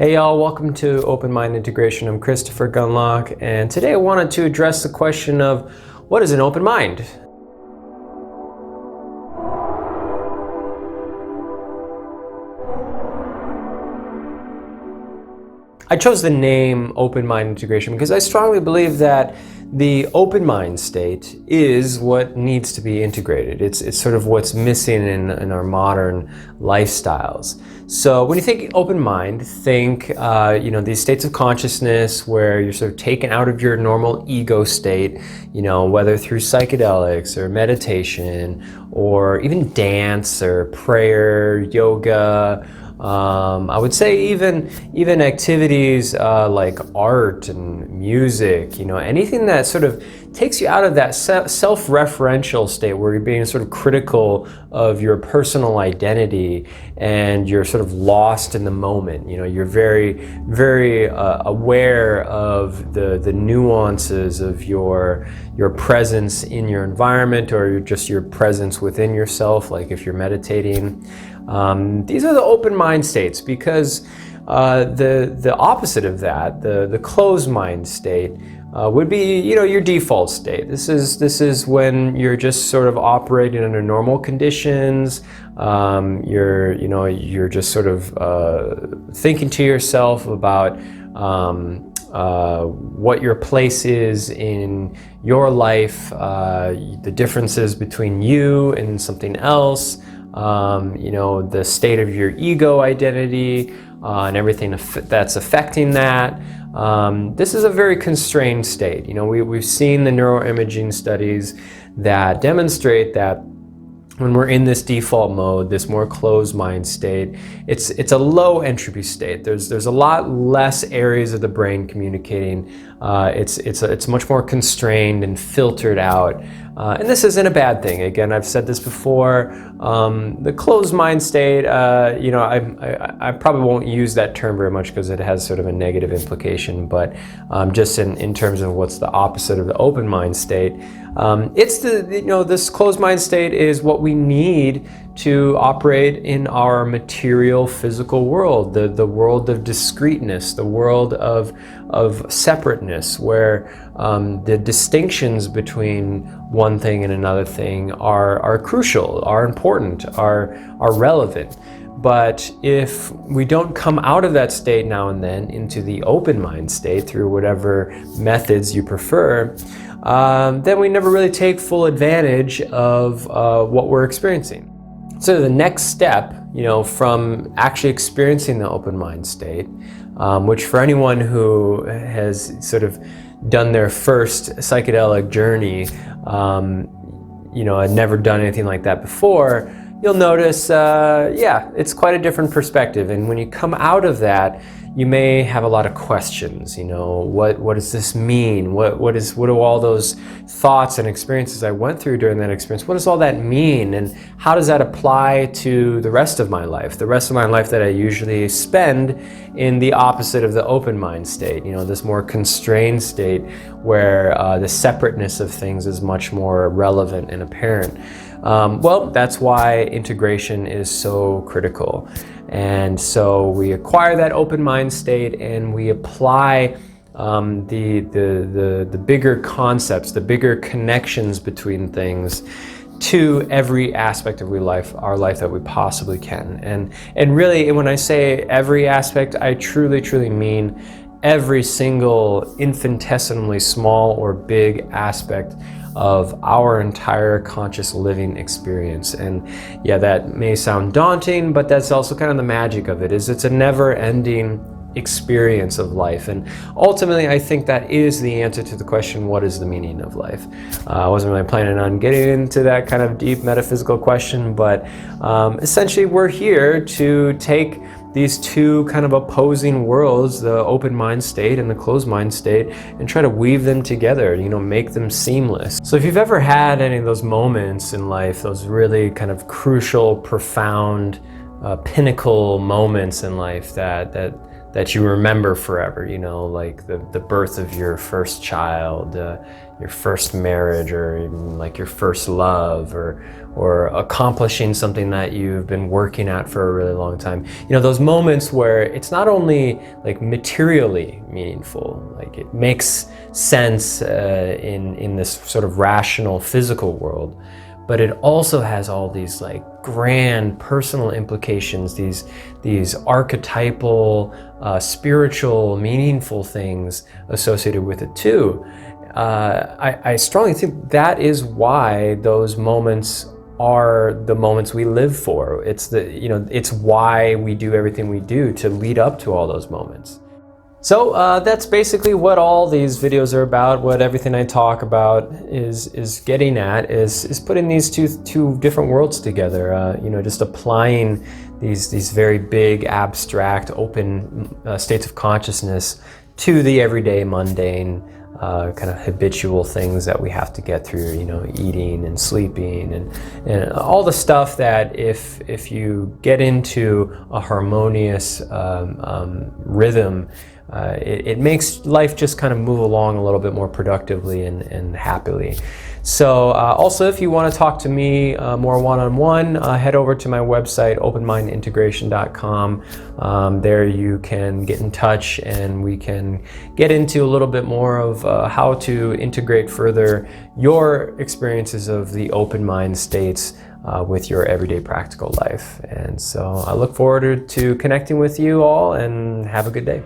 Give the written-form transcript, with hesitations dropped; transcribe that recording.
Hey y'all, welcome to Open Mind Integration. I'm Christopher Gunlock, and today I wanted to address the question of what is an open mind? I chose the name Open Mind Integration because I strongly believe that the open mind state is what needs to be integrated. It's sort of what's missing in our modern lifestyles. So when you think open mind, think these states of consciousness where you're sort of taken out of your normal ego state, whether through psychedelics or meditation or even dance or prayer, yoga. I would say even activities like art and music, anything that sort of takes you out of that self-referential state where you're being sort of critical of your personal identity and you're sort of lost in the moment. You're very, very aware of the nuances of your presence in your environment or just your presence within yourself, like if you're meditating. These are the open mind states because the opposite of that, the closed mind state, would be your default state. This is when you're just sort of operating under normal conditions. You're just sort of thinking to yourself about what your place is in your life, the differences between you and something else. The state of your ego identity and everything that's affecting that. This is a very constrained state. We've seen the neuroimaging studies that demonstrate that when we're in this default mode, this more closed mind state, it's a low entropy state. There's a lot less areas of the brain communicating. It's much more constrained and filtered out. And this isn't a bad thing. Again, I've said this before. The closed mind state, I probably won't use that term very much because it has sort of a negative implication. But just in terms of what's the opposite of the open mind state, it's this closed mind state is what we need to operate in our material physical world, the world of discreteness, the world of separateness, where the distinctions between one thing and another thing are crucial, are important, are relevant. But if we don't come out of that state now and then into the open mind state through whatever methods you prefer, then we never really take full advantage of what we're experiencing. So the next step, from actually experiencing the open mind state, which for anyone who has sort of done their first psychedelic journey, had never done anything like that before, you'll notice, it's quite a different perspective. And when you come out of that, you may have a lot of questions. What does this mean? What do all those thoughts and experiences I went through during that experience, what does all that mean? And how does that apply to the rest of my life? The rest of my life that I usually spend in the opposite of the open mind state, this more constrained state where the separateness of things is much more relevant and apparent. That's why integration is so critical. And so we acquire that open mind state and we apply the bigger concepts, the bigger connections between things to every aspect of our life that we possibly can. And really, when I say every aspect, I truly mean every single infinitesimally small or big aspect of our entire conscious living experience. And yeah, that may sound daunting, but that's also kind of the magic of it, is it's a never-ending experience of life. And ultimately, I think that is the answer to the question, what is the meaning of life? I wasn't really planning on getting into that kind of deep metaphysical question, but essentially we're here to take these two kind of opposing worlds, the open mind state and the closed mind state, and try to weave them together, make them seamless. So if you've ever had any of those moments in life, those really kind of crucial, profound, pinnacle moments in life that that you remember forever, you know, like the birth of your first child, your first marriage, or even like your first love, or accomplishing something that you've been working at for a really long time. You know, those moments where it's not only like materially meaningful, like it makes sense in this sort of rational physical world, but it also has all these like grand personal implications, these archetypal, spiritual, meaningful things associated with it too. I strongly think that is why those moments are the moments we live for. It's why we do everything we do to lead up to all those moments. So that's basically what all these videos are about. What everything I talk about is getting at is putting these two different worlds together. Just applying these very big, abstract, open states of consciousness to the everyday, mundane, kind of habitual things that we have to get through. Eating and sleeping and all the stuff that if you get into a harmonious rhythm, it makes life just kind of move along a little bit more productively and happily. So also, if you want to talk to me more one-on-one, head over to my website, openmindintegration.com. There you can get in touch and we can get into a little bit more of how to integrate further your experiences of the open mind states with your everyday practical life. And so I look forward to connecting with you all, and have a good day.